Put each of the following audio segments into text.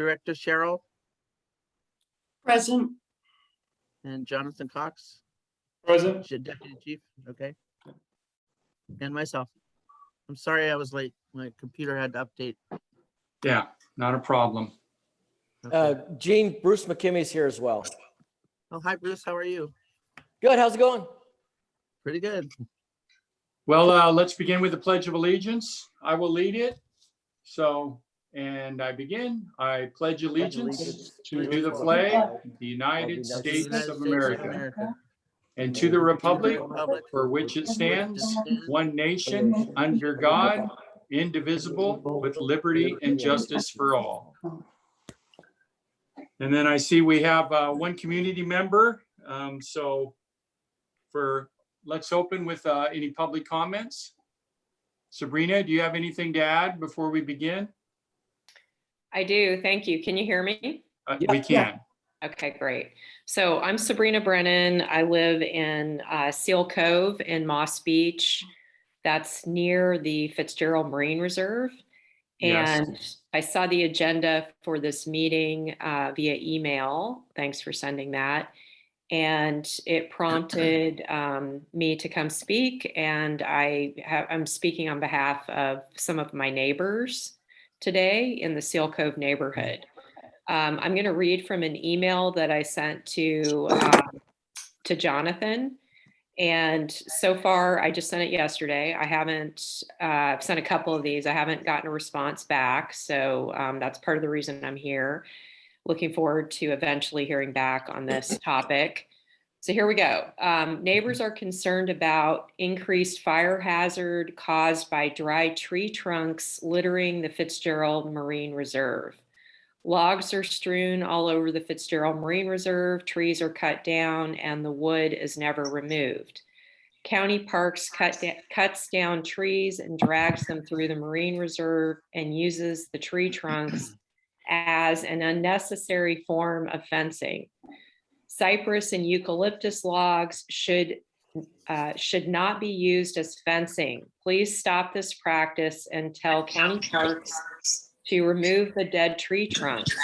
Director Cheryl. Present. And Jonathan Cox. Present. Deputy Chief. Okay. And myself. I'm sorry I was late. My computer had to update. Yeah, not a problem. Okay. Gene, Bruce McKimmy's here as well. Oh, hi, Bruce. How are you? Good. How's it going? Pretty good. Well, let's begin with the Pledge of Allegiance. I will lead it. And I begin. I pledge allegiance to the flag of the United States of America and to the republic for which it stands, one nation, under God, indivisible, with liberty and justice for all. And then I see we have one community member. Let's open with any public comments. Sabrina, do you have anything to add before we begin? I do. Thank you. Can you hear me? We can. Okay, great. So I'm Sabrina Brennan. I live in Seal Cove in Moss Beach. That's near the Fitzgerald Marine Reserve. Yes. And I saw the agenda for this meeting via email. Thanks for sending that. And it prompted me to come speak. And I'm speaking on behalf of some of my neighbors today in the Seal Cove neighborhood. I'm going to read from an email that I sent to Jonathan. And so far, I just sent it yesterday. I haven't, I've sent a couple of these. I haven't gotten a response back. So that's part of the reason I'm here. Looking forward to eventually hearing back on this topic. So here we go. Neighbors are concerned about increased fire hazard caused by dry tree trunks littering the Fitzgerald Marine Reserve. Logs are strewn all over the Fitzgerald Marine Reserve, trees are cut down, and the wood is never removed. County Parks cuts down trees and drags them through the Marine Reserve and uses the tree trunks as an unnecessary form of fencing. Cypress and eucalyptus logs should not be used as fencing. Please stop this practice and tell County Parks to remove the dead tree trunks.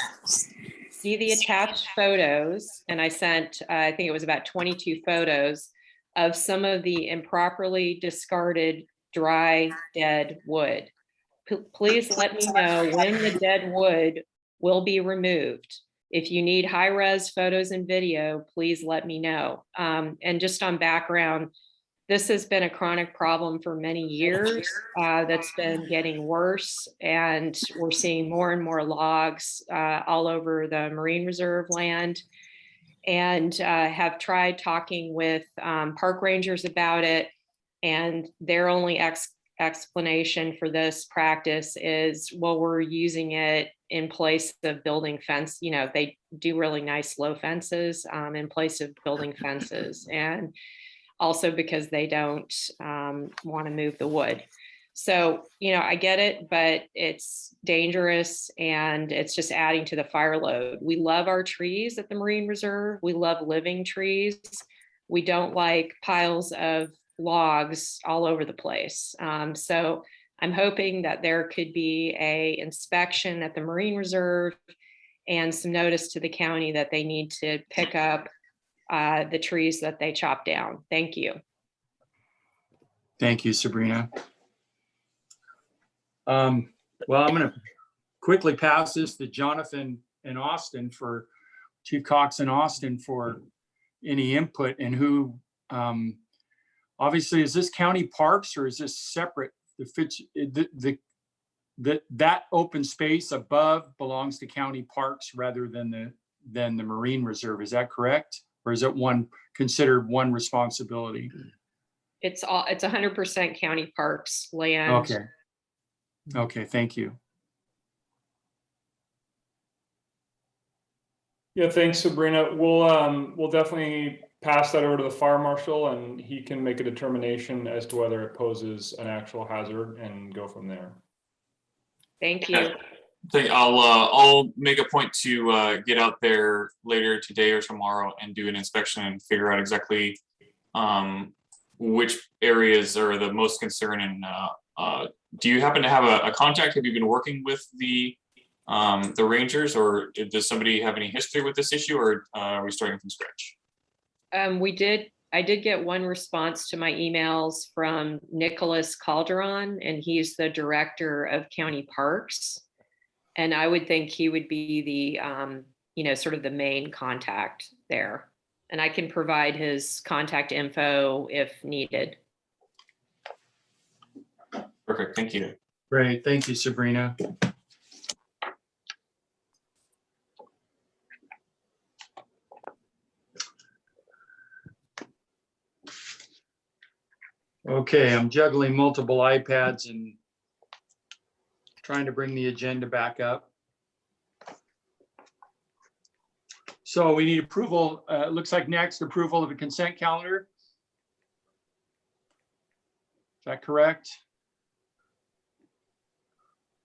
See the attached photos, and I sent, I think it was about 22 photos of some of the improperly discarded dry dead wood. Please let me know when the dead wood will be removed. If you need high-res photos and video, please let me know. And just on background, this has been a chronic problem for many years that's been getting worse, and we're seeing more and more logs all over the Marine Reserve land, and have tried talking with park rangers about it, and their only explanation for this practice is, well, we're using it in place of building fence. You know, they do really nice low fences in place of building fences, and also because they don't want to move the wood. So, you know, I get it, but it's dangerous and it's just adding to the fire load. We love our trees at the Marine Reserve. We love living trees. We don't like piles of logs all over the place. So I'm hoping that there could be a inspection at the Marine Reserve and some notice to the county that they need to pick up the trees that they chop down. Thank you. Thank you, Sabrina. Well, I'm going to quickly pass this to Jonathan and Austin for Chief Cox and Austin for any input, and who obviously, is this county parks or is this separate? That open space above belongs to county parks rather than the Marine Reserve. Is that correct? Or is it considered one responsibility? It's 100% county parks land. Okay. Okay, thank you. Yeah, thanks, Sabrina. We'll definitely pass that over to the fire marshal, and he can make a determination as to whether it poses an actual hazard and go from there. Thank you. I'll make a point to get out there later today or tomorrow and do an inspection and figure out exactly which areas are the most concern. And do you happen to have a contact? Have you been working with the the rangers, or does somebody have any history with this issue, or are we starting from scratch? I did get one response to my emails from Nicholas Calderon, and he's the director of county parks. And I would think he would be the, sort of the main contact there. And I can provide his contact info if needed. Perfect, thank you. Great, thank you, Sabrina. Okay, I'm juggling multiple iPads and trying to bring the agenda back up. So we need approval, it looks like next approval of the consent calendar. Is that correct?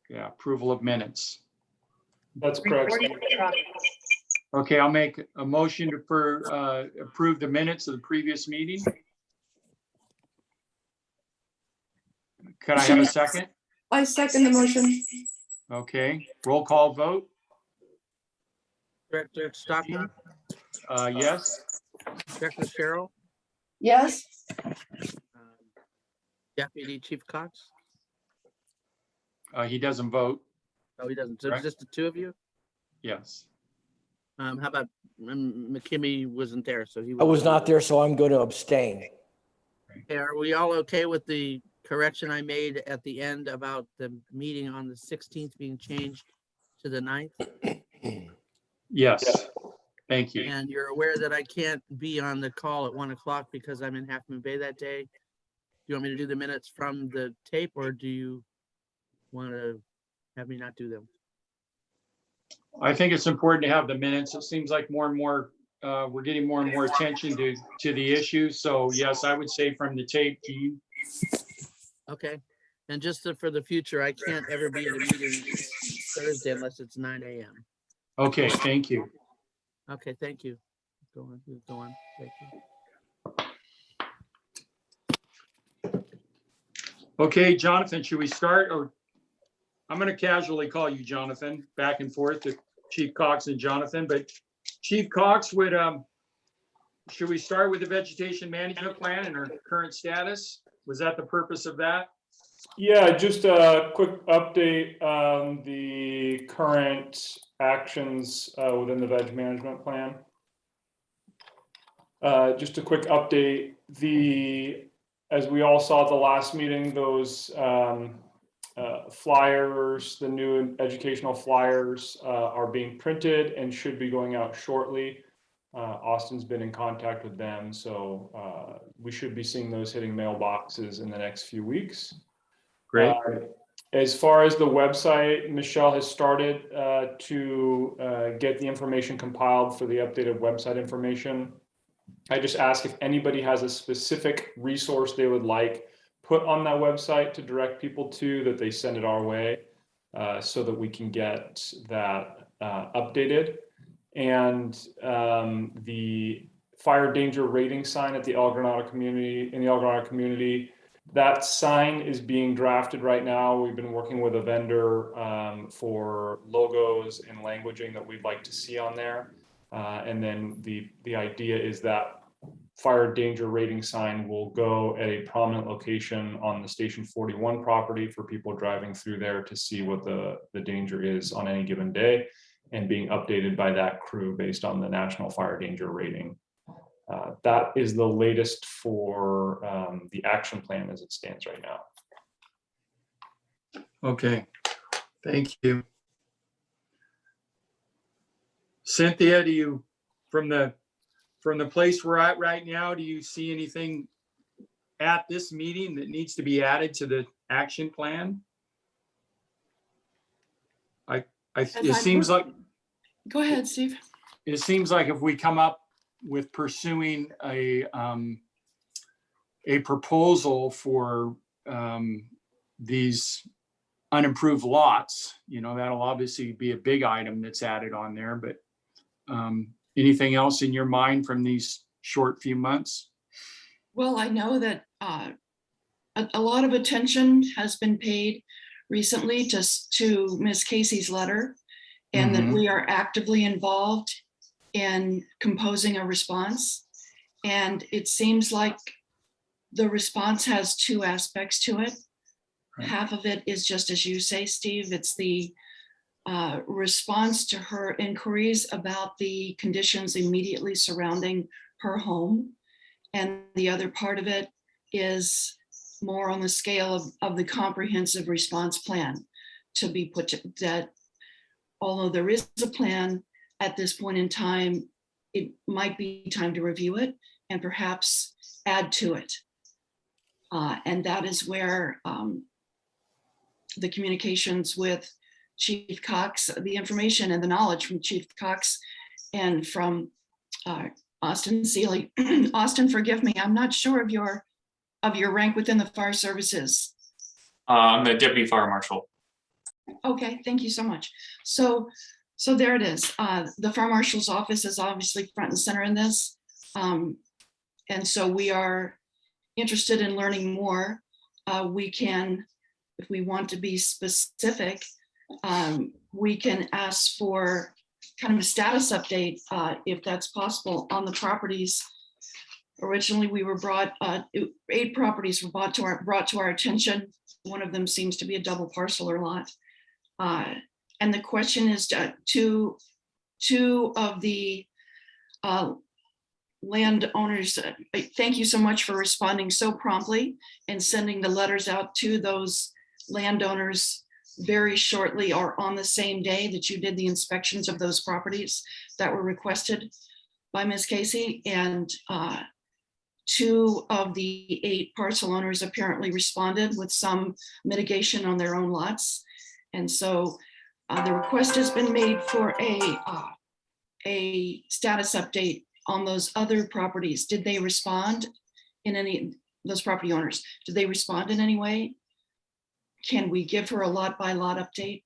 Yeah, approval of minutes. That's correct. Okay, I'll make a motion to approve the minutes of the previous meeting. Could I have a second? I second the motion. Okay, roll call vote. Director Stockman, Yes. Director Cheryl, Yes, Deputy Chief Cox. He doesn't vote. Oh, he doesn't. So Right. it's just the two of you? Yes. How about McKimmy wasn't there, so he. I was not there, so I'm going to abstain. Okay, are we all okay with the correction I made at the end about the meeting on the 16th being changed to the 9th? Yes. Thank you. And you're aware that I can't be on the call at 1 o'clock because I'm in Half Moon Bay that day. Do you want me to do the minutes from the tape, or do you want to have me not do them? I think it's important to have the minutes. It seems like more and more, we're getting more and more attention to the issue. So yes, I would say from the tape, Gene. Okay. And just for the future, I can't ever be at a meeting Thursday unless it's 9 a.m. Okay, thank you. Okay, thank you. Go on. Thank you. Okay, Jonathan, should we start, or I'm going to casually call you Jonathan, back and forth to Chief Cox and Jonathan, but Chief Cox should we start with the vegetation management plan and our current status? Was that the purpose of that? Yeah, just a quick update on the current actions within the veg management plan. Just a quick update. As we all saw at the last meeting, those flyers, the new educational flyers are being printed and should be going out shortly. Austin's been in contact with them, so we should be seeing those hitting mailboxes in the next few weeks. Great. As far as the website, Michelle has started to get the information compiled for the updated website information. I just ask if anybody has a specific resource they would like put on that website to direct people to, that they send it our way so that we can get that updated. And the fire danger rating sign at the El Granada community, that sign is being drafted right now. We've been working with a vendor for logos and languaging that we'd like to see on there. And then the idea is that fire danger rating sign will go at a prominent location on the Station 41 property for people driving through there to see what the danger is on any given day, and being updated by that crew based on the national fire danger rating. That is the latest for the action plan as it stands right now. Okay, thank you. Cynthia, do you, from the place we're at right now, do you see anything at this meeting that needs to be added to the action plan? It seems like. go ahead, Steve. It seems like if we come up with pursuing a proposal for these unimproved lots, that'll obviously be a big item that's added on there, but anything else in your mind from these short few months? Well, I know that a lot of attention has been paid recently to Ms. Casey's letter, and that Mhm. we are actively involved in composing a response. And it seems like the response has two aspects to it. Right. Half of it is just as you say, Steve, it's the response to her inquiries about the conditions immediately surrounding her home. And the other part of it is more on the scale of the comprehensive response plan to be put to that. Although there is a plan at this point in time, it might be time to review it and perhaps add to it. And that is where the communications with Chief Cox, the information and the knowledge from Chief Cox and from Austin Seeley. Austin, forgive me, I'm not sure of your rank within the fire services. I'm the deputy fire marshal. Okay, thank you so much. So there it is. The fire marshal's office is obviously front and center in this. And so we are interested in learning more. We can, if we want to be specific, we can ask for kind of a status update, if that's possible, on the properties. Originally, we were brought, 8 properties were brought to our attention. One of them seems to be a double parcel or lot. And the question is, two of the landowners, thank you so much for responding so promptly and sending the letters out to those landowners very shortly or on the same day that you did the inspections of those properties that were requested by Ms. Casey. And 2 of the 8 parcel owners apparently responded with some mitigation on their own lots. And so the request has been made for a status update on those other properties. Did they respond in any, those property owners, did they respond in any way? Can we give her a lot by lot update?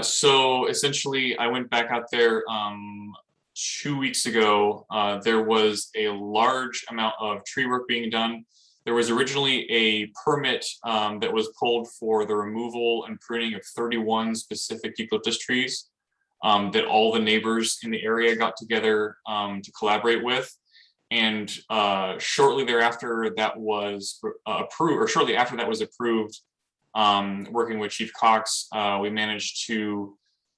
So essentially, I went back out there 2 weeks ago. There was a large amount of tree work being done. There was originally a permit that was pulled for the removal and pruning of 31 specific eucalyptus trees that all the neighbors in the area got together to collaborate with. And shortly thereafter, that was approved, or shortly after that was approved, working with Chief Cox, we managed to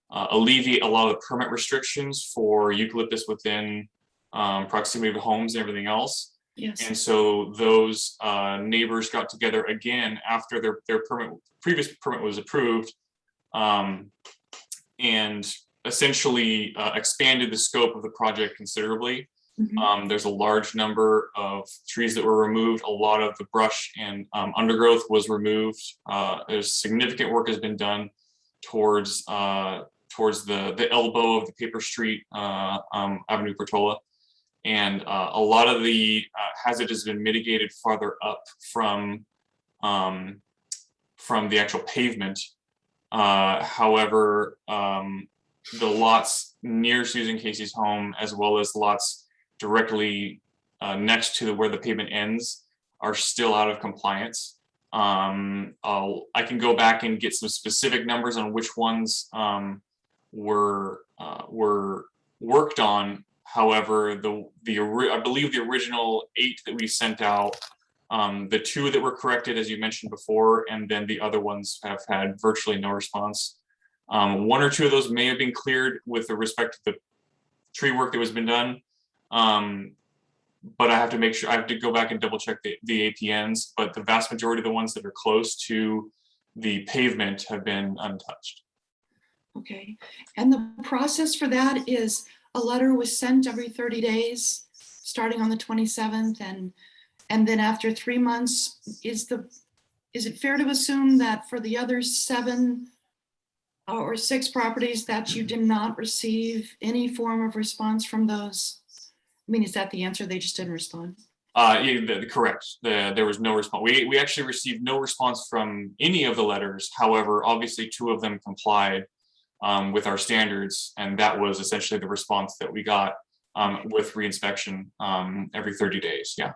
alleviate a lot of the permit restrictions for eucalyptus within proximity to homes and everything else. Yes. And so those neighbors got together again after their previous permit was approved, and essentially expanded the scope of the project considerably. Mhm. There's a large number of trees that were removed. A lot of the brush and undergrowth was removed. There's significant work has been done towards the elbow of the Paper Street Avenue Portola. And a lot of the hazard has been mitigated farther up from the actual pavement. However, the lots near Susan Casey's home, as well as lots directly next to where the pavement ends, are still out of compliance. I can go back and get some specific numbers on which ones were worked on. However, I believe the original 8 that we sent out, the 2 that were corrected, as you mentioned before, and then the other ones have had virtually no response. 1 or 2 of those may have been cleared with respect to the tree work that was been done. But I have to make sure, I have to go back and double check the APNs, but the vast majority of the ones that are close to the pavement have been untouched. Okay, and the process for that is a letter was sent every 30 days, starting on the 27th, and then after 3 months, is it fair to assume that for the other 7 or 6 properties that you did not receive any form of response from those? I mean, is that the answer? They just didn't respond? Yeah, correct. There was no response. We actually received no response from any of the letters. However, obviously 2 of them complied with our standards, and that was essentially the response that we got with reinspection every 30 days. Yeah.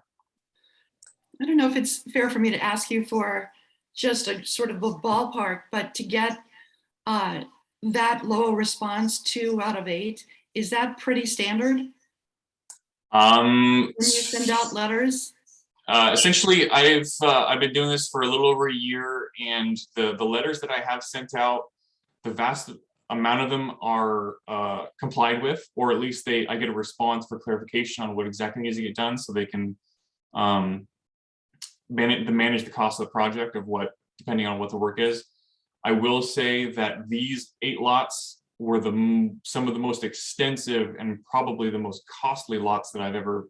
I don't know if it's fair for me to ask you for just a sort of a ballpark, but to get that low response, 2 out of 8, is that pretty standard when you send out letters? Essentially, I've been doing this for a little over a year, and the letters that I have sent out, the vast amount of them are complied with, or at least I get a response for clarification on what exactly needs to get done, so they can manage the cost of the project of what, depending on what the work is. I will say that these 8 lots were some of the most extensive and probably the most costly lots that I've ever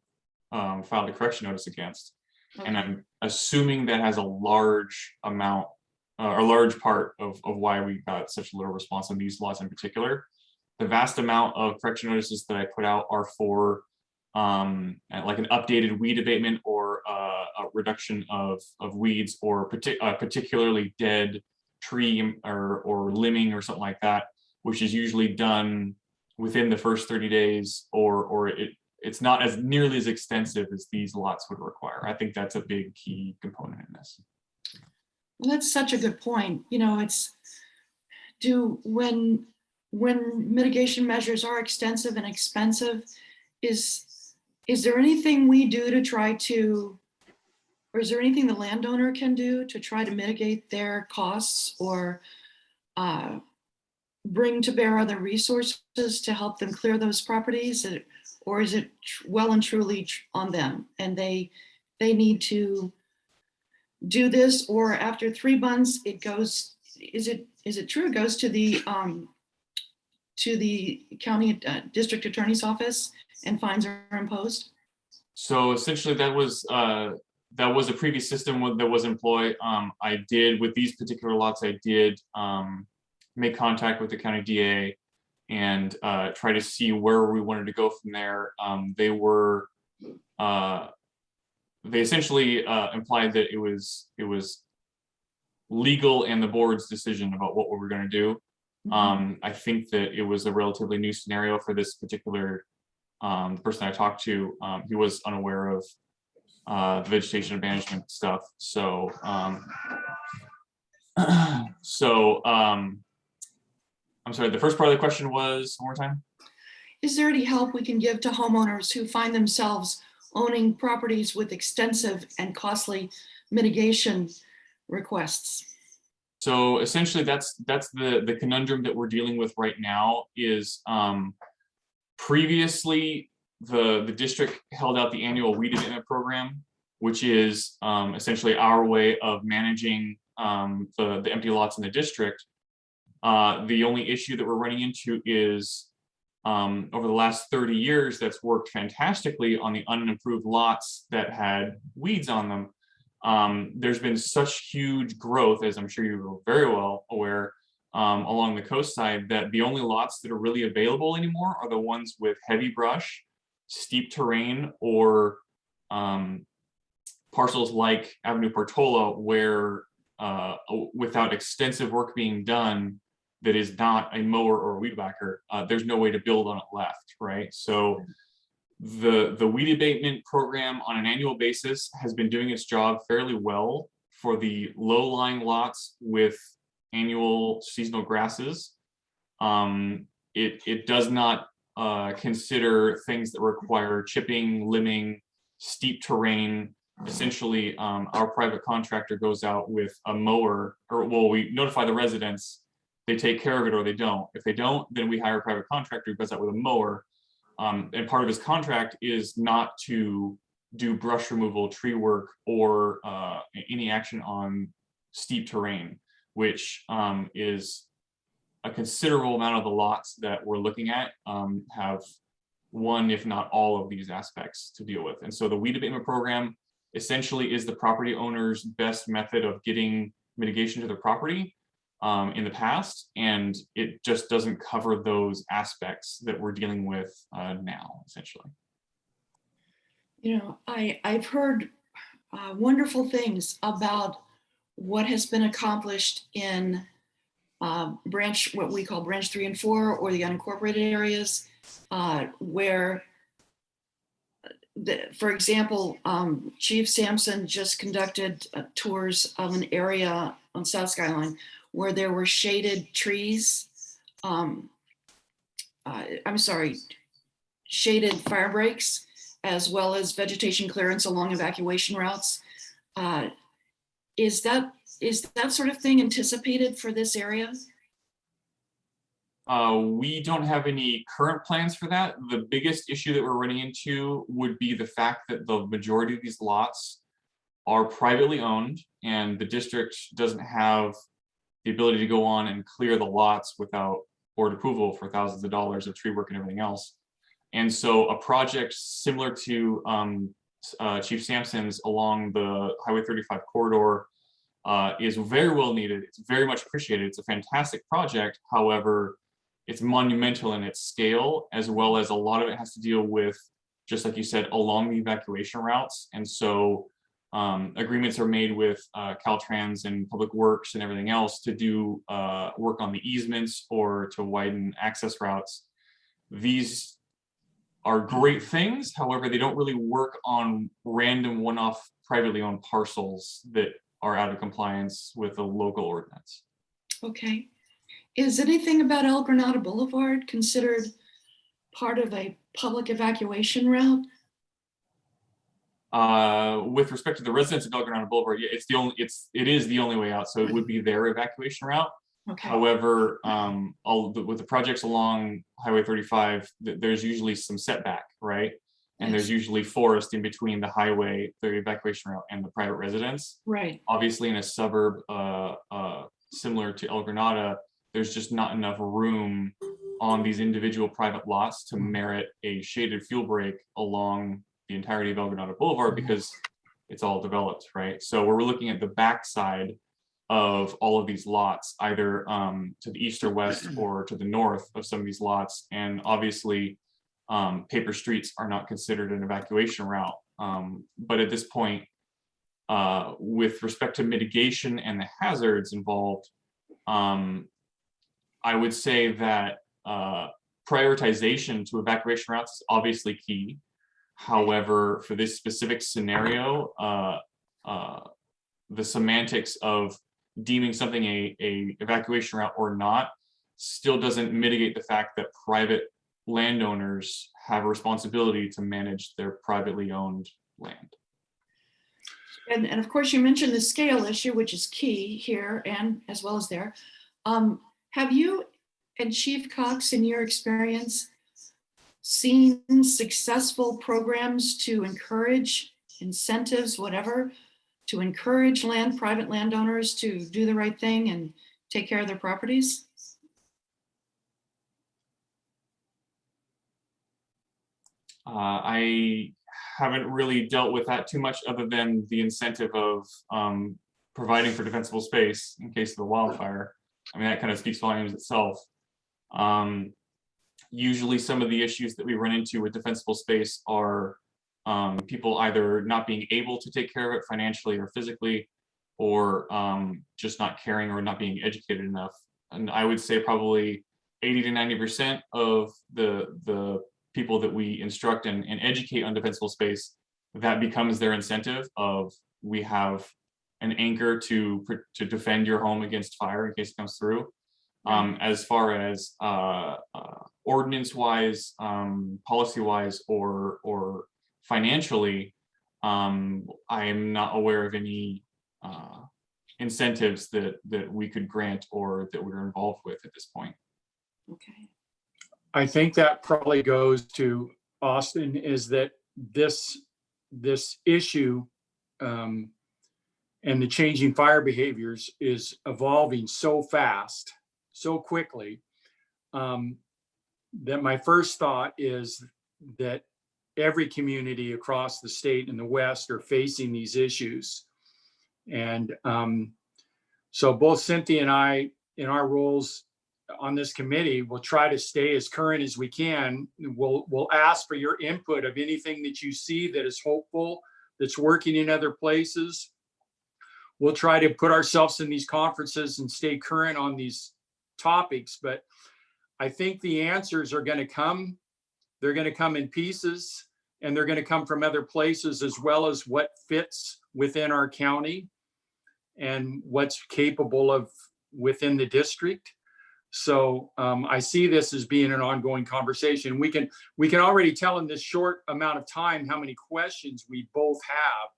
filed a correction notice against. Okay. And I'm assuming that has a large amount, a large part of why we got such little response on these lots in particular. The vast amount of correction notices that I put out are for like an updated weed abatement or a reduction of weeds, or particularly dead tree or limbing or something like that, which is usually done within the first 30 days, or it's not as nearly as extensive as these lots would require. I think that's a big key component in this. Well, that's such a good point. You know, when mitigation measures are extensive and expensive, is there anything we do to try to, or is there anything the landowner can do to try to mitigate their costs, or bring to bear other resources to help them clear those properties? Or is it well and truly on them, and they need to do this? Or after 3 months, it goes, is it true? It goes to the county district attorney's office and fines are imposed? So essentially that was a previous system that was employed. I did, with these particular lots, I did make contact with the county DA and try to see where we wanted to go from there. They essentially implied that it was legal and the board's decision about what we were going to do. I think that it was a relatively new scenario for this particular person I talked to. He was unaware of the vegetation management stuff. So I'm sorry, the first part of the question was, one more time? Is there any help we can give to homeowners who find themselves owning properties with extensive and costly mitigation requests? So essentially that's the conundrum that we're dealing with right now. Is previously the district held out the annual weed abatement program, which is essentially our way of managing the empty lots in the district. The only issue that we're running into is over the last 30 years, that's worked fantastically on the unimproved lots that had weeds on them. There's been such huge growth, as I'm sure you're very well aware, along the coast side, that the only lots that are really available anymore are the ones with heavy brush, steep terrain, or parcels like Avenue Portola, where without extensive work being done, that is not a mower or a weed whacker, there's no way to build on it left, right? So the weed abatement program on an annual basis has been doing its job fairly well for the low-lying lots with annual seasonal grasses. It does not consider things that require chipping, limbing, steep terrain. Essentially, our private contractor goes out with a mower, or well, we notify the residents, they take care of it or they don't. If they don't, then we hire a private contractor who goes out with a mower. And part of his contract is not to do brush removal, tree work, or any action on steep terrain, which is a considerable amount of the lots that we're looking at have one, if not all, of these aspects to deal with. And so the weed abatement program essentially is the property owner's best method of getting mitigation to their property in the past, and it just doesn't cover those aspects that we're dealing with now, essentially. You know, I've heard wonderful things about what has been accomplished in what we call branch 3 and 4, or the unincorporated areas, where for example, Chief Sampson just conducted tours of an area on South Skyline where there were shaded trees um, I'm sorry, shaded fire breaks, as well as vegetation clearance along evacuation routes. Is that sort of thing anticipated for this area? We don't have any current plans for that. The biggest issue that we're running into would be the fact that the majority of these lots are privately owned, and the district doesn't have the ability to go on and clear the lots without board approval for thousands of dollars of tree work and everything else. And so a project similar to Chief Sampson's along the Highway 35 corridor is very well needed. It's very much appreciated. It's a fantastic project. However, it's monumental in its scale, as well as a lot of it has to deal with, just like you said, along the evacuation routes. And so agreements are made with Caltrans and Public Works and everything else to do work on the easements or to widen access routes. These are great things. However, they don't really work on random one-off privately owned parcels that are out of compliance with the local ordinance. Okay. Is anything about El Granada Boulevard considered part of a public evacuation route? With respect to the residents of El Granada Boulevard, yeah, it is the only way out. So it would be their evacuation route. Okay. However, with the projects along Highway 35, there's usually some setback, right? And there's usually forest in between the highway, the evacuation route, and the private residence. Right. Obviously, in a suburb similar to El Granada, there's just not enough room on these individual private lots to merit a shaded fuel break along the entirety of El Granada Boulevard because it's all developed, right? So we're looking at the backside of all of these lots, either to the east or west or to the north of some of these lots. And obviously, paper streets are not considered an evacuation route. But at this point, with respect to mitigation and the hazards involved, I would say that prioritization to evacuation routes is obviously key. However, for this specific scenario, the semantics of deeming something a evacuation route or not still doesn't mitigate the fact that private landowners have a responsibility to manage their privately owned land. And of course, you mentioned the scale issue, which is key here and as well as there. Have you and Chief Cox, in your experience, seen successful programs to encourage incentives, whatever, to encourage private landowners to do the right thing and take care of their properties? I haven't really dealt with that too much other than the incentive of providing for defensible space in case of the wildfire. I mean, that kind of speaks volumes itself. Usually some of the issues that we run into with defensible space are people either not being able to take care of it financially or physically, or just not caring or not being educated enough. And I would say probably 80 to 90% of the people that we instruct and educate on defensible space, that becomes their incentive of, we have an anchor to defend your home against fire in case it comes through. As far as ordinance wise, policy wise, or financially, I am not aware of any incentives that we could grant or that we're involved with at this point. Okay. I think that probably goes to Austin, is that this issue and the changing fire behaviors is evolving so fast, so quickly, that my first thought is that every community across the state and the West are facing these issues. And so both Cynthia and I, in our roles on this committee, will try to stay as current as we can. We'll ask for your input of anything that you see that is hopeful, that's working in other places. We'll try to put ourselves in these conferences and stay current on these topics, but I think the answers are going to come. They're going to come in pieces, and they're going to come from other places, as well as what fits within our county and what's capable of within the district. So I see this as being an ongoing conversation. We can already tell in this short amount of time how many questions we both have.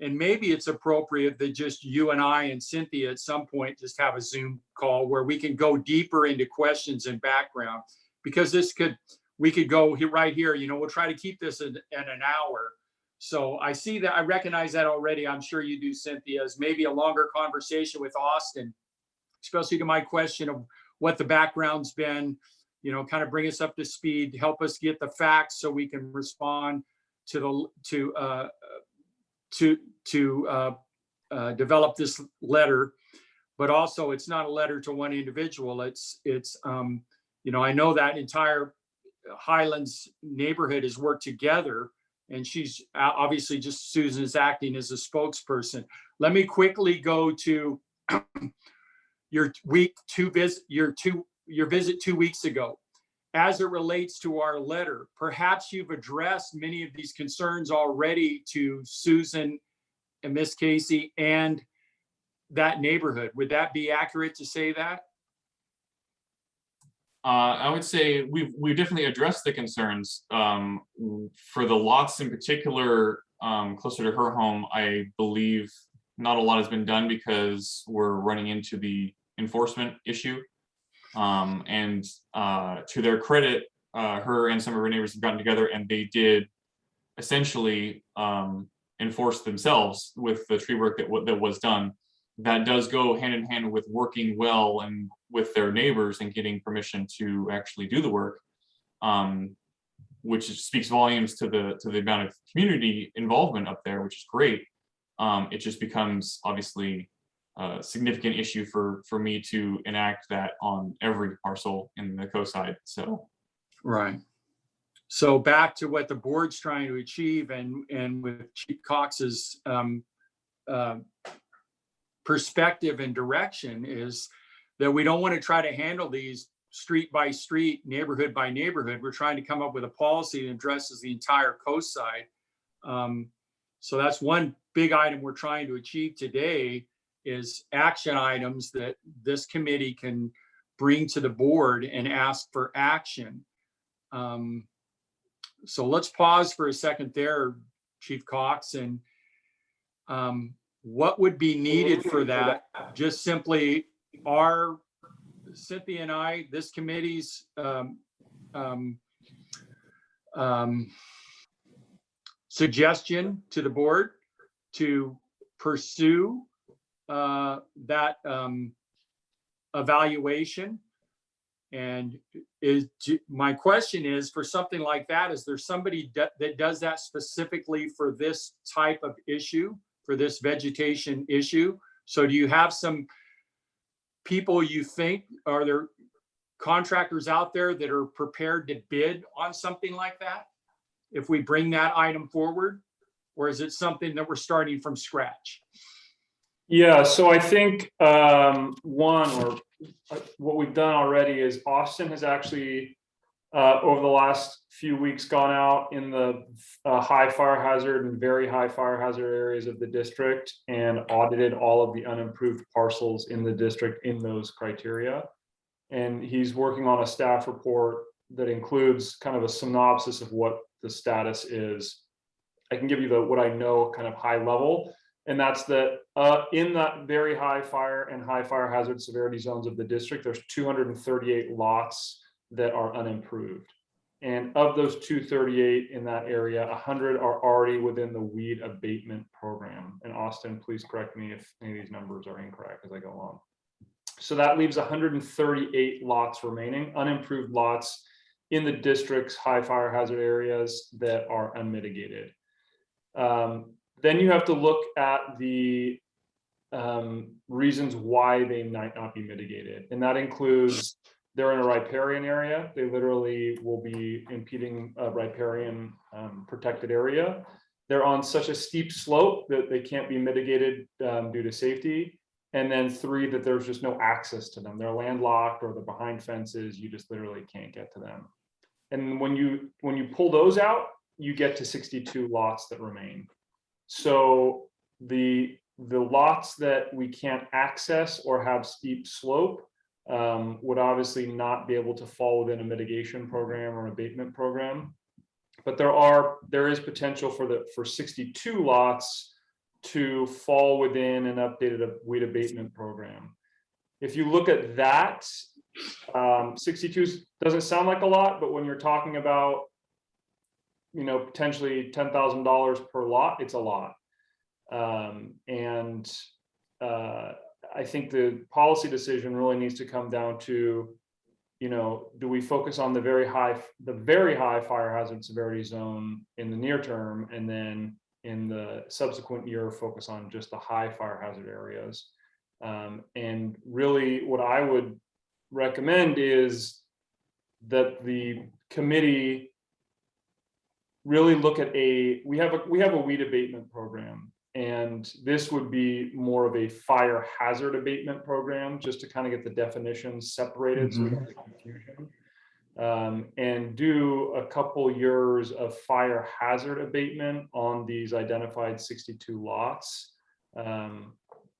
And maybe it's appropriate that just you and I and Cynthia at some point just have a Zoom call where we can go deeper into questions and background, because we could go right here, we'll try to keep this in an hour. So I see that, I recognize that already. I'm sure you do, Cynthia, as maybe a longer conversation with Austin, especially to my question of what the background's been, kind of bring us up to speed, help us get the facts so we can respond to develop this letter. But also, it's not a letter to one individual. It's I know that entire Highlands neighborhood has worked together, and she's obviously just, Susan is acting as a spokesperson. Let me quickly go to your visit 2 weeks ago. As it relates to our letter, perhaps you've addressed many of these concerns already to Susan and Miss Casey and that neighborhood. Would that be accurate to say that? I would say we've definitely addressed the concerns. For the lots in particular, closer to her home, I believe not a lot has been done because we're running into the enforcement issue. And to their credit, her and some of her neighbors have gotten together and they did essentially enforce themselves with the tree work that was done. That does go hand in hand with working well and with their neighbors and getting permission to actually do the work, which speaks volumes to the amount of community involvement up there, which is great. It just becomes obviously a significant issue for me to enact that on every parcel in the co-side. So, right. So back to what the board's trying to achieve, and with Chief Cox's perspective and direction, is that we don't want to try to handle these street by street, neighborhood by neighborhood. We're trying to come up with a policy that addresses the entire coast side. So that's one big item we're trying to achieve today, is action items that this committee can bring to the board and ask for action. So let's pause for a second there, Chief Cox, and what would be needed for that? Just simply our, Cynthia and I, this committee's suggestion to the board to pursue that evaluation. And my question is, for something like that, is there somebody that does that specifically for this type of issue, for this vegetation issue? So do you have some people you think, are there contractors out there that are prepared to bid on something like that if we bring that item forward? Or is it something that we're starting from scratch? Yeah, so I think what we've done already is Austin has actually over the last few weeks gone out in the high fire hazard and very high fire hazard areas of the district and audited all of the unimproved parcels in the district in those criteria. And he's working on a staff report that includes kind of a synopsis of what the status is. I can give you what I know kind of high level. And that's that in that very high fire and high fire hazard severity zones of the district, there's 238 lots that are unimproved. And of those 238 in that area, 100 are already within the weed abatement program. And Austin, please correct me if any of these numbers are incorrect as I go along. So that leaves 138 lots remaining, unimproved lots in the district's high fire hazard areas that are unmitigated. Then you have to look at the reasons why they might not be mitigated. And that includes they're in a riparian area. They literally will be impeding a riparian protected area. They're on such a steep slope that they can't be mitigated due to safety. And then 3, that there's just no access to them. They're landlocked or they're behind fences. You just literally can't get to them. And when you pull those out, you get to 62 lots that remain. So the lots that we can't access or have steep slope would obviously not be able to fall within a mitigation program or abatement program. But there is potential for 62 lots to fall within an updated weed abatement program. If you look at that, 62 doesn't sound like a lot, but when you're talking about, potentially $10,000 per lot, it's a lot. I think the policy decision really needs to come down to, do we focus on the very high fire hazard severity zone in the near term, and then in the subsequent year focus on just the high fire hazard areas? And really what I would recommend is that the committee really look at we have a weed abatement program, and this would be more of a fire hazard abatement program, just to kind of get the definitions separated so we don't get confusion. And do a couple years of fire hazard abatement on these identified 62 lots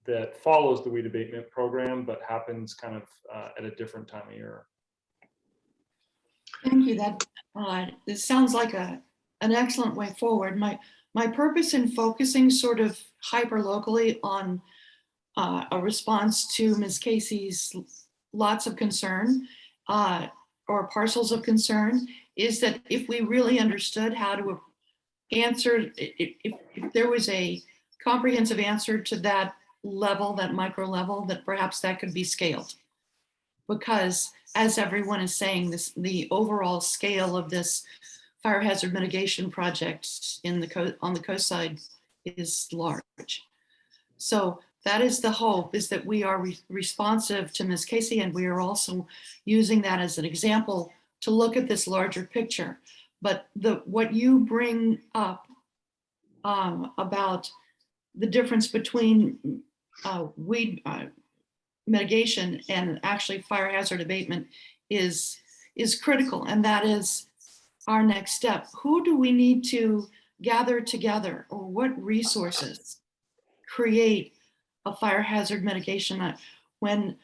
that follows the weed abatement program, but happens kind of at a different time of year. Thank you. This sounds like an excellent way forward. My purpose in focusing sort of hyper locally on a response to Ms. Casey's lots of concern or parcels of concern is that if we really understood how to answer, if there was a comprehensive answer to that level, that micro level, that perhaps that could be scaled. Because as everyone is saying, the overall scale of this fire hazard mitigation project on the coast side is large. So that is the hope, is that we are responsive to Ms. Casey, and we are also using that as an example to look at this larger picture. But what you bring up about the difference between weed mitigation and actually fire hazard abatement is critical, and that is our next step. Who do we need to gather together, or what resources create a fire hazard mitigation? When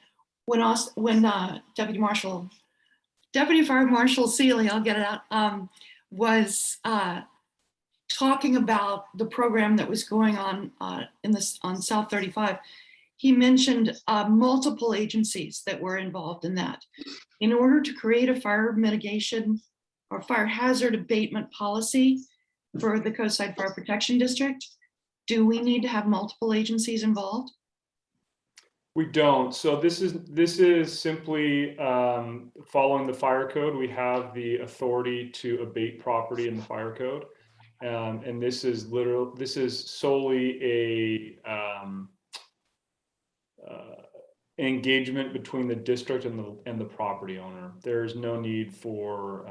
Deputy Fire Marshal Seeley, I'll get it out, was talking about the program that was going on on South 35, he mentioned multiple agencies that were involved in that. In order to create a fire mitigation or fire hazard abatement policy for the Coastside Fire Protection District, do we need to have multiple agencies involved? We don't. So this is simply following the fire code. We have the authority to abate property in the fire code. And this is solely a engagement between the district and the property owner. There's no need for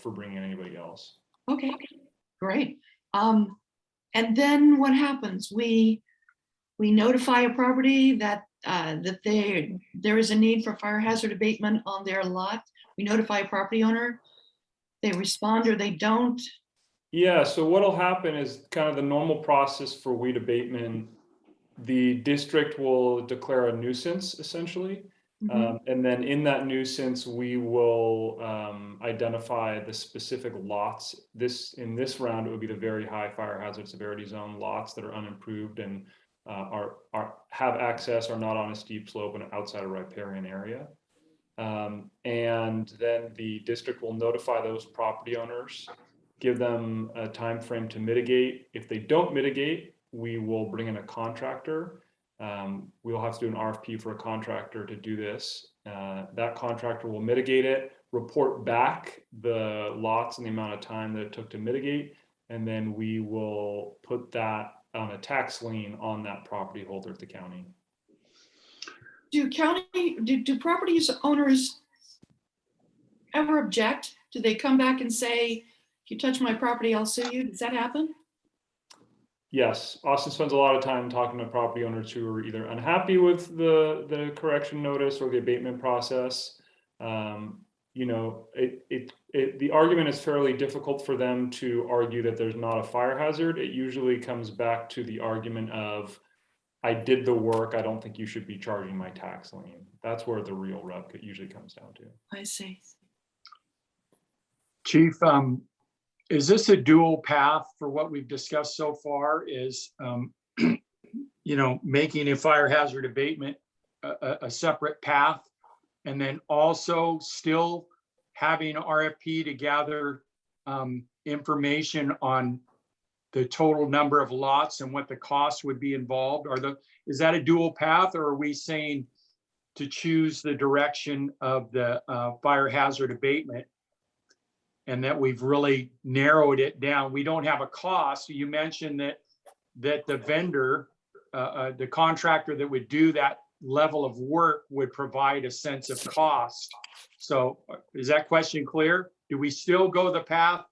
bringing anybody else. Okay, great. And then what happens? We notify a property that there is a need for fire hazard abatement on their lot. We notify a property owner. They respond or they don't. Yeah, so what'll happen is kind of the normal process for weed abatement. The district will declare a nuisance, essentially. And then in that nuisance, we will identify the specific lots. In this round, it would be the very high fire hazard severity zone lots that are unimproved and have access, are not on a steep slope and outside a riparian area. And then the district will notify those property owners, give them a time frame to mitigate. If they don't mitigate, we will bring in a contractor. We will have to do an RFP for a contractor to do this. That contractor will mitigate it, report back the lots and the amount of time that it took to mitigate, and then we will put that on a tax lien on that property holder at the county. Do property owners ever object? Do they come back and say, if you touch my property, I'll sue you? Does that happen? Yes, Austin spends a lot of time talking to property owners who are either unhappy with the correction notice or the abatement process. You know, the argument is fairly difficult for them to argue that there's not a fire hazard. It usually comes back to the argument of I did the work, I don't think you should be charging my tax lien. That's where the real rub usually comes down to. I see. Chief, is this a dual path for what we've discussed so far? Is, making a fire hazard abatement a separate path, and then also still having RFP to gather information on the total number of lots and what the cost would be involved? Is that a dual path, or are we saying to choose the direction of the fire hazard abatement, and that we've really narrowed it down? We don't have a cost. You mentioned that the vendor, the contractor that would do that level of work would provide a sense of cost. So is that question clear? Do we still go the path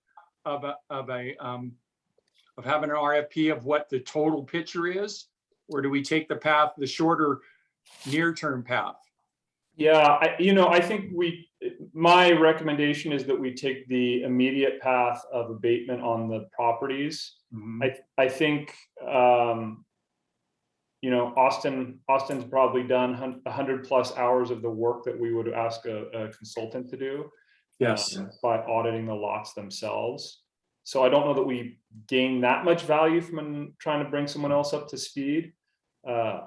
of having an RFP of what the total picture is, or do we take the shorter near-term path? Yeah, I think my recommendation is that we take the immediate path of abatement on the properties. I think, Austin's probably done 100+ hours of the work that we would ask a consultant to do. Yes. By auditing the lots themselves. So I don't know that we gain that much value from trying to bring someone else up to speed. I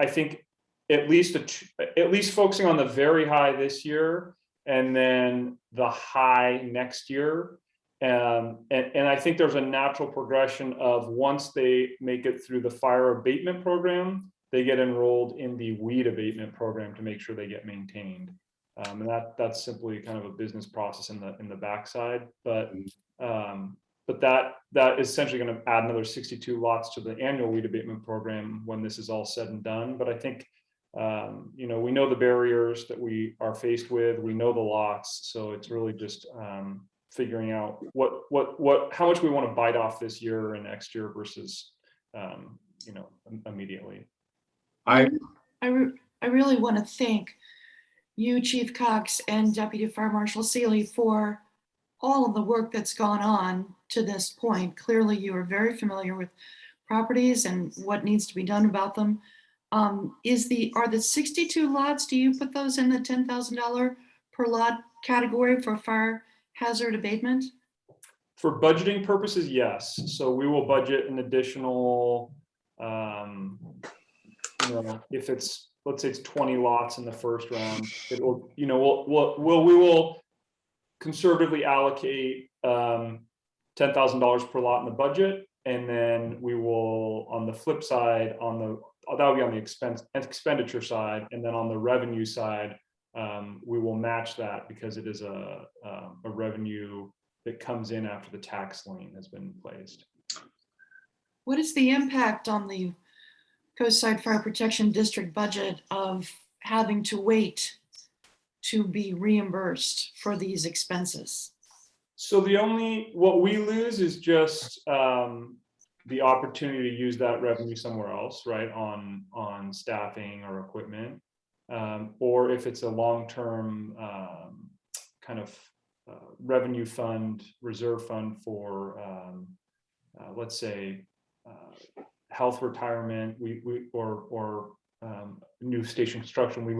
think at least focusing on the very high this year and then the high next year. And I think there's a natural progression of, once they make it through the fire abatement program, they get enrolled in the weed abatement program to make sure they get maintained. And that's simply kind of a business process in the backside. But that is essentially going to add another 62 lots to the annual weed abatement program when this is all said and done. But I think, we know the barriers that we are faced with. We know the lots, so it's really just figuring out how much we want to bite off this year and next year versus, immediately. I really want to thank you, Chief Cox, and Deputy Fire Marshal Seeley, for all of the work that's gone on to this point. Clearly, you are very familiar with properties and what needs to be done about them. Are the 62 lots, do you put those in the $10,000 per lot category for fire hazard abatement? For budgeting purposes, yes. So we will budget an additional, if it's, let's say it's 20 lots in the first round, it will, we will conservatively allocate $10,000 per lot in the budget. And then we will, on the flip side, that will be on the expenditure side. And then on the revenue side, we will match that, because it is a revenue that comes in after the tax lien has been placed. What is the impact on the Coastside Fire Protection District budget of having to wait to be reimbursed for these expenses? So what we lose is just the opportunity to use that revenue somewhere else, right? On staffing or equipment, or if it's a long-term kind of revenue fund, reserve fund for, let's say, health retirement, or new station construction, we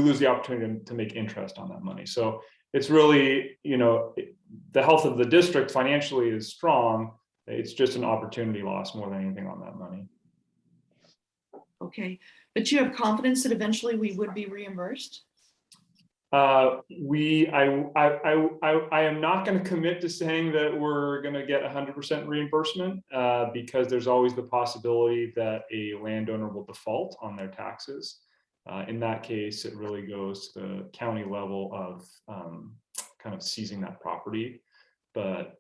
lose the opportunity to make interest on that money. So it's really, the health of the district financially is strong. It's just an opportunity loss more than anything on that money. Okay, but you have confidence that eventually we would be reimbursed? I am not going to commit to saying that we're going to get 100% reimbursement, because there's always the possibility that a landowner will default on their taxes. In that case, it really goes to the county level of kind of seizing that property. But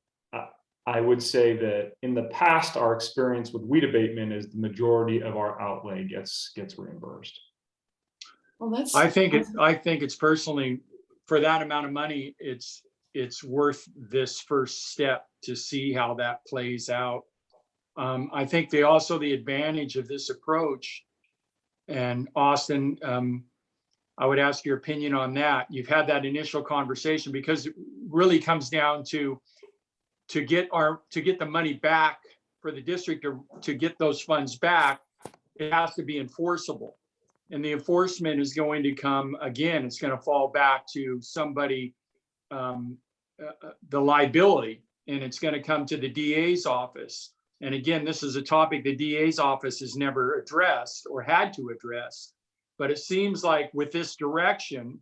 I would say that in the past, our experience with weed abatement is the majority of our outlay gets reimbursed. Well, I think it's personally, for that amount of money, it's worth this first step to see how that plays out. I think the advantage of this approach, and Austin, I would ask your opinion on that. You've had that initial conversation, because it really comes down to get the money back for the district, to get those funds back. it has to be enforceable. And the enforcement is going to come, again, it's going to fall back to somebody, the liability, and it's going to come to the DA's office. And again, this is a topic the DA's office has never addressed or had to address. But it seems like with this direction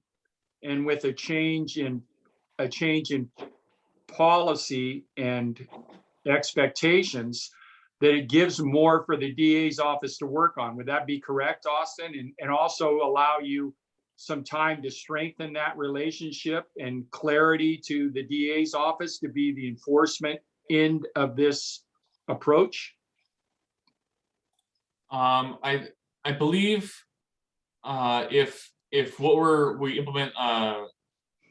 and with a change in policy and expectations, that it gives more for the DA's office to work on. Would that be correct, Austin? And also allow you some time to strengthen that relationship and clarity to the DA's office to be the enforcement end of this approach? I believe if what we implement,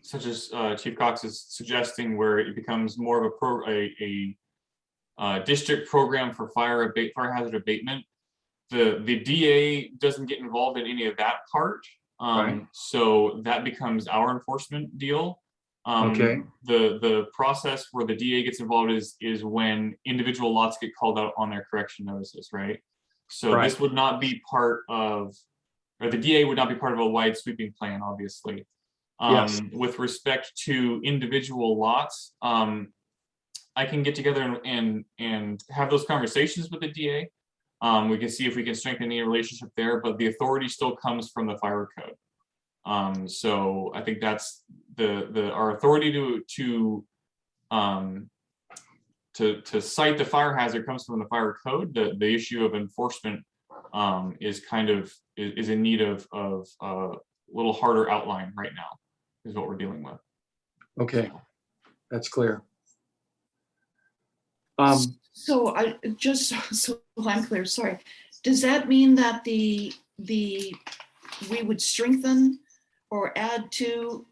such as Chief Cox is suggesting, where it becomes more of a district program for fire hazard abatement, the DA doesn't get involved in any of that part. Right. So that becomes our enforcement deal. Okay. The process where the DA gets involved is when individual lots get called out on their correction notices, right? So Right. this would not be part of, or the DA would not be part of a wide sweeping plan, obviously. Yes. With respect to individual lots, I can get together and have those conversations with the DA. We can see if we can strengthen any relationship there, but the authority still comes from the fire code. So I think that's our authority to cite the fire hazard comes from the fire code. The issue of enforcement is in need of a little harder outline right now, is what we're dealing with. Okay, that's clear. So I just, so I'm clear, sorry. Does that mean that we would strengthen or add to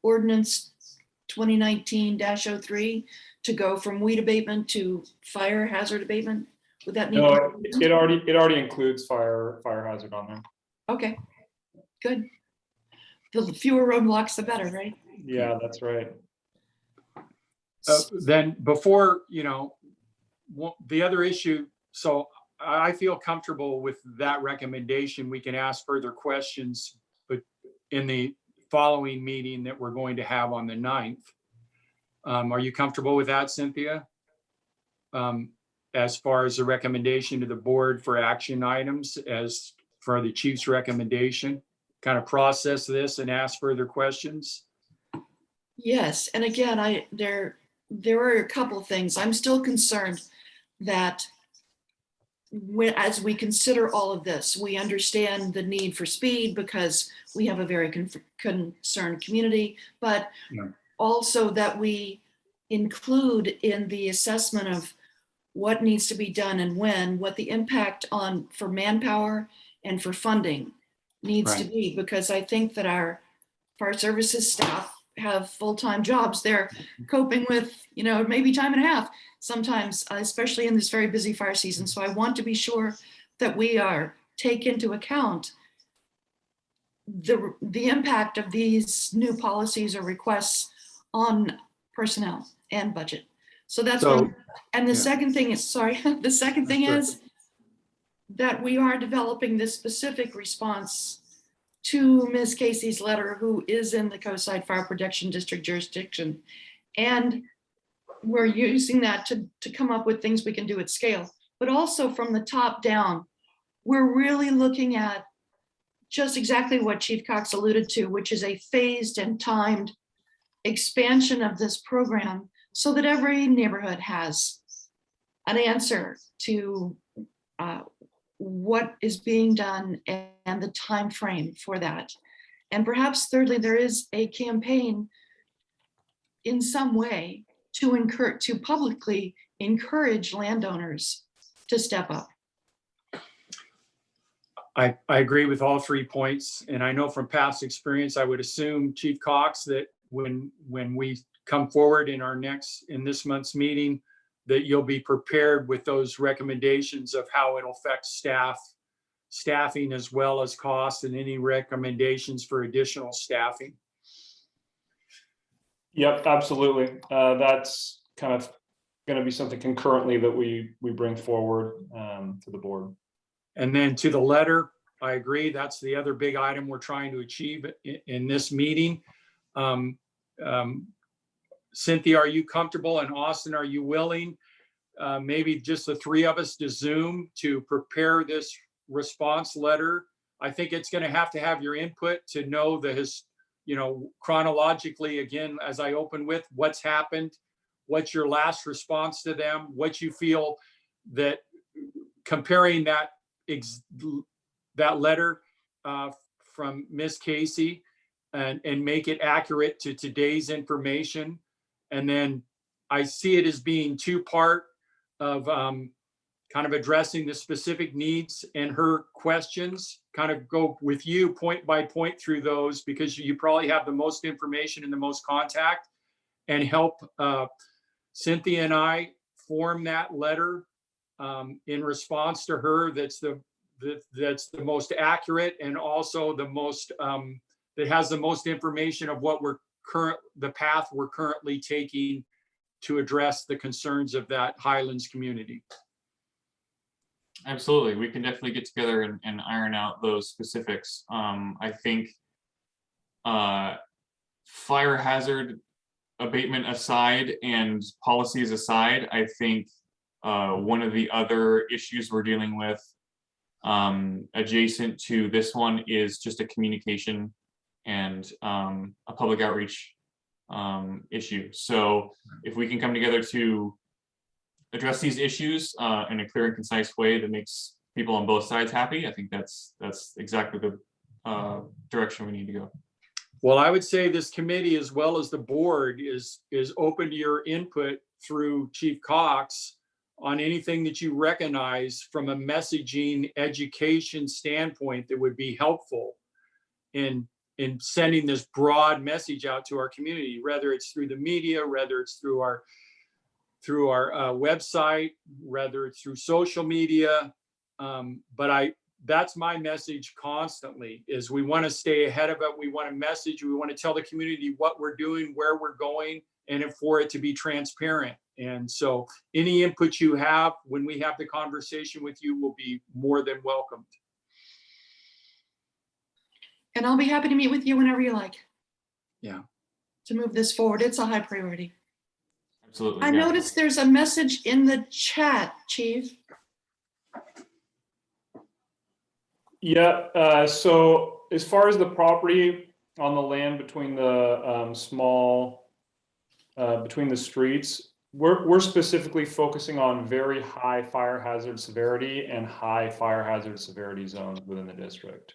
ordinance 2019-03 to go from weed abatement to fire hazard abatement? Would that need? No, it already includes fire hazard on there. Okay, good. The fewer roadblocks, the better, right? Yeah, that's right. Then before, the other issue, so I feel comfortable with that recommendation. We can ask further questions, but in the following meeting that we're going to have on the 9th. Are you comfortable with that, Cynthia? As far as the recommendation to the board for action items, as for the chief's recommendation, kind of process this and ask further questions? Yes, and again, there are a couple of things. I'm still concerned that as we consider all of this, we understand the need for speed because we have a very concerned community, but Yeah. also that we include in the assessment of what needs to be done and when, what the impact for manpower and for funding needs to Right. be, because I think that our fire services staff have full-time jobs. They're coping with, maybe time and a half sometimes, especially in this very busy fire season. So I want to be sure that we take into account the impact of these new policies or requests on personnel and budget. So that's one. And the second thing is, the second thing is that we are developing this specific response to Ms. Casey's letter, who is in the Coastside Fire Protection District jurisdiction. And we're using that to come up with things we can do at scale, but also from the top down, we're really looking at just exactly what Chief Cox alluded to, which is a phased and timed expansion of this program so that every neighborhood has an answer to what is being done and the time frame for that. And perhaps thirdly, there is a campaign in some way to publicly encourage landowners to step up. I agree with all 3 points. And I know from past experience, I would assume, Chief Cox, that when we come forward in this month's meeting, that you'll be prepared with those recommendations of how it'll affect staffing as well as cost, and any recommendations for additional staffing. Yep, absolutely. That's kind of going to be something concurrently that we bring forward to the board. And then to the letter, I agree. That's the other big item we're trying to achieve in this meeting. Cynthia, are you comfortable? And Austin, are you willing? Maybe just the three of us to Zoom to prepare this response letter. I think it's going to have your input to know chronologically, again, as I open with, what's happened, what's your last response to them, what you feel that comparing that letter from Miss Casey and make it accurate to today's information. And then I see it as being two-part of kind of addressing the specific needs and her questions, kind of go with you point by point through those, because you probably have the most information and the most contact, and help Cynthia and I form that letter in response to her that's the most accurate, and also the most that has the most information of what the path we're currently taking to address the concerns of that Highlands community. Absolutely. We can definitely get together and iron out those specifics. I think fire hazard abatement aside and policies aside, I think one of the other issues we're dealing with adjacent to this one is just a communication and a public outreach issue. So if we can come together to address these issues in a clear and concise way that makes people on both sides happy, I think that's exactly the direction we need to go. Well, I would say this committee, as well as the board, is open to your input through Chief Cox on anything that you recognize from a messaging education standpoint that would be helpful in sending this broad message out to our community, whether it's through the media, whether it's through our website, whether it's through social media. But that's my message constantly, is we want to stay ahead of it. We want to message, we want to tell the community what we're doing, where we're going, and for it to be transparent. And so any input you have when we have the conversation with you will be more than welcomed. And I'll be happy to meet with you whenever you like. Yeah. To move this forward. It's a high priority. Absolutely. I yeah. noticed there's a message in the chat, Chief. Yeah, so as far as the property on the land between the between the streets, we're specifically focusing on very high fire hazard severity and high fire hazard severity zones within the district.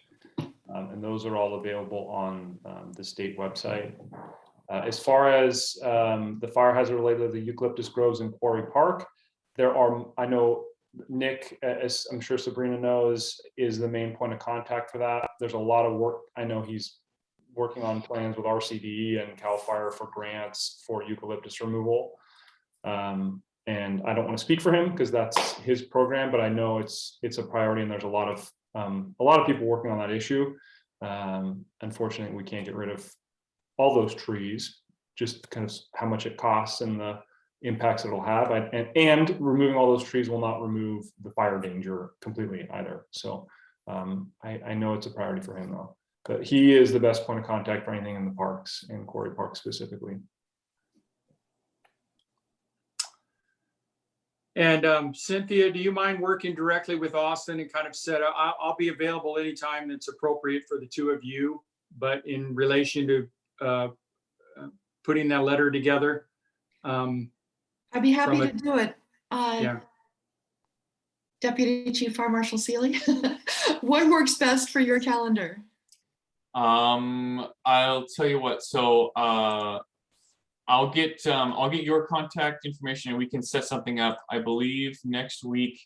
And those are all available on the state website. As far as the fire hazard related to the eucalyptus groves in Quarry Park, I know Nick, as I'm sure Sabrina knows, is the main point of contact for that. There's a lot of work. I know he's working on plans with RCDE and CAL FIRE for grants for eucalyptus removal. And I don't want to speak for him because that's his program, but I know it's a priority, and there's a lot of people working on that issue. Unfortunately, we can't get rid of all those trees, just kind of how much it costs and the impacts it'll have. And removing all those trees will not remove the fire danger completely either. So I know it's a priority for him though, but he is the best point of contact for anything in the parks, in Quarry Park specifically. And Cynthia, do you mind working directly with Austin and kind of set up? I'll be available anytime that's appropriate for the two of you, but in relation to putting that letter together. I'd be happy to do it. Yeah. Deputy Chief Fire Marshal Seeley, what works best for your calendar? I'll tell you what. So I'll get your contact information and we can set something up. I believe next week,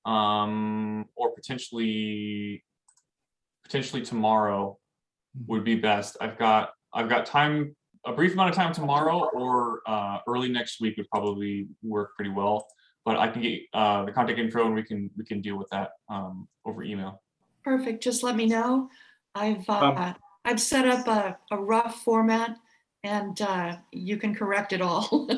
or potentially tomorrow would be best. I've got time, a brief amount of time tomorrow, or early next week would probably work pretty well. But I can get the contact info and we can deal with that over email. Perfect. Just let me know. I've set up a rough format, and you can correct it all.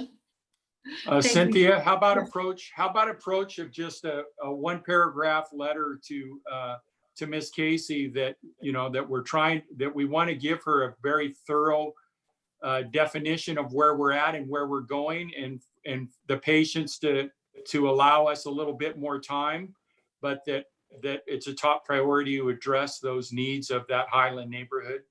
you. Cynthia, how about approach of just a one paragraph letter to Miss Casey that, that we want to give her a very thorough definition of where we're at and where we're going, and the patience to allow us a little bit more time, but that it's a top priority to address those needs of that Highland neighborhood.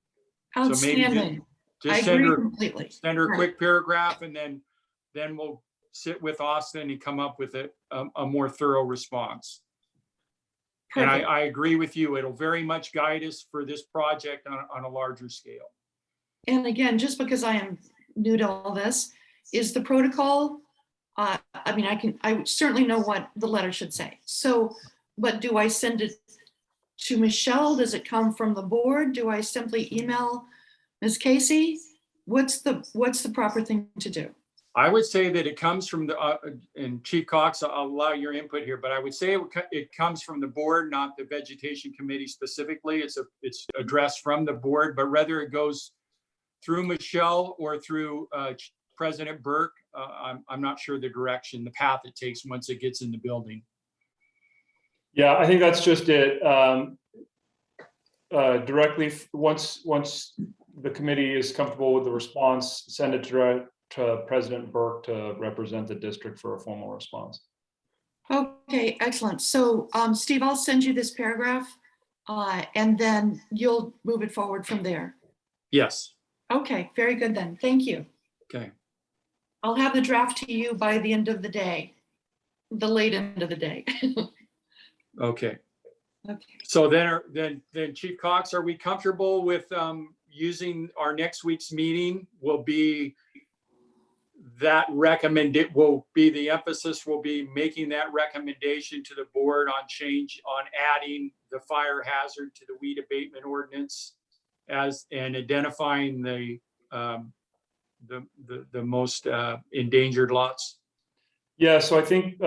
So maybe Outstanding. just I send agree her completely. Send her a Right. quick paragraph, and then we'll sit with Austin and come up with a more thorough response. And Perfect. I agree with you. It'll very much guide us for this project on a larger scale. And again, just because I am new to all this, is the protocol, I certainly know what the letter should say. So, but do I send it to Michelle? Does it come from the board? Do I simply email Ms. Casey? What's the proper thing to do? I would say that it comes from and Chief Cox, I'll allow your input here, but I would say it comes from the board, not the Vegetation Committee specifically. It's addressed from the board, but rather it goes through Michelle or through President Burke. I'm not sure the direction, the path it takes once it gets in the building. Yeah, I think that's just it. Directly, once the committee is comfortable with the response, send it to President Burke to represent the district for a formal response. Okay, excellent. So Steve, I'll send you this paragraph and then you'll move it forward from there. Yes. Okay, very good then. Thank you. Okay. I'll have the draft to you by the end of the day, the late end of the day. Okay. Okay. So then Chief Cox, are we comfortable with using our next week's meeting will be that the emphasis will be making that recommendation to the board on adding the fire hazard to the weed abatement ordinance and identifying the most endangered lots? Yeah, so I think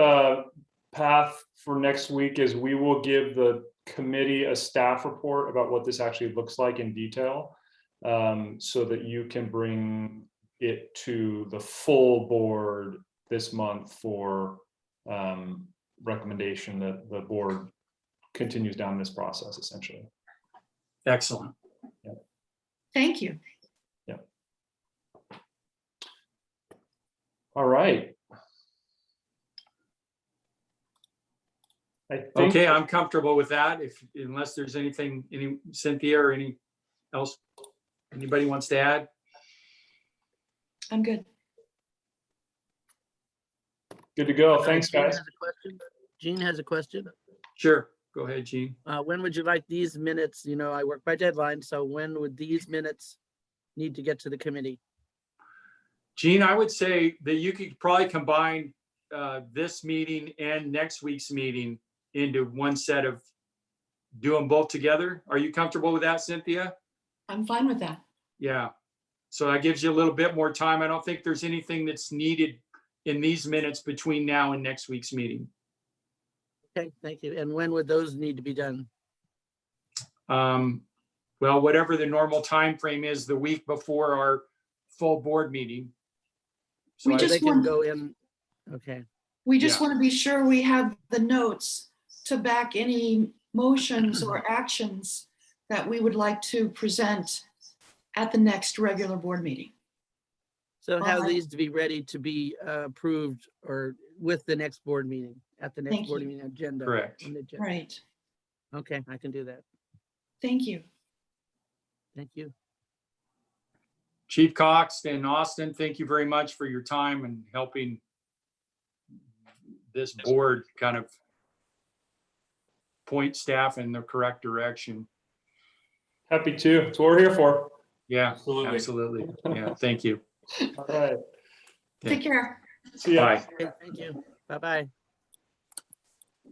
path for next week is we will give the committee a staff report about what this actually looks like in detail, so that you can bring it to the full board this month for recommendation that the board continues down this process, essentially. Excellent. Thank you. Yeah. All right. I think, Okay, I'm comfortable with that. Unless there's any Cynthia or anybody wants to add? I'm good. good to go. Thanks, Jean guys. has a question. Jean has a question. Sure. Go ahead, Gene. When would you like these minutes? I work by deadline, so when would these minutes need to get to the committee? Gene, I would say that you could probably combine this meeting and next week's meeting into one set of, do them both together. Are you comfortable with that, Cynthia? I'm fine with that. Yeah. So that gives you a little bit more time. I don't think there's anything that's needed in these minutes between now and next week's meeting. Okay, thank you. And when would those need to be done? Well, whatever the normal time frame is, the week before our full board meeting. So We So just they can want- go in. Okay, We just Yeah. want to be sure we have the notes to back any motions or actions that we would like to present at the next regular board meeting. so have Alright. these to be ready to be approved or with the next board meeting, at the next Thank board you. meeting agenda. Correct. on the agenda. Right. Okay, I can do that. Thank you. Thank you. Chief Cox and Austin, thank you very much for your time and helping this board kind of point staff in the correct direction. Happy to. That's what we're here for. Yeah, Absolutely. absolutely. Yeah, thank you. All right. Take care. See ya. Bye. Okay, thank you. Bye-bye.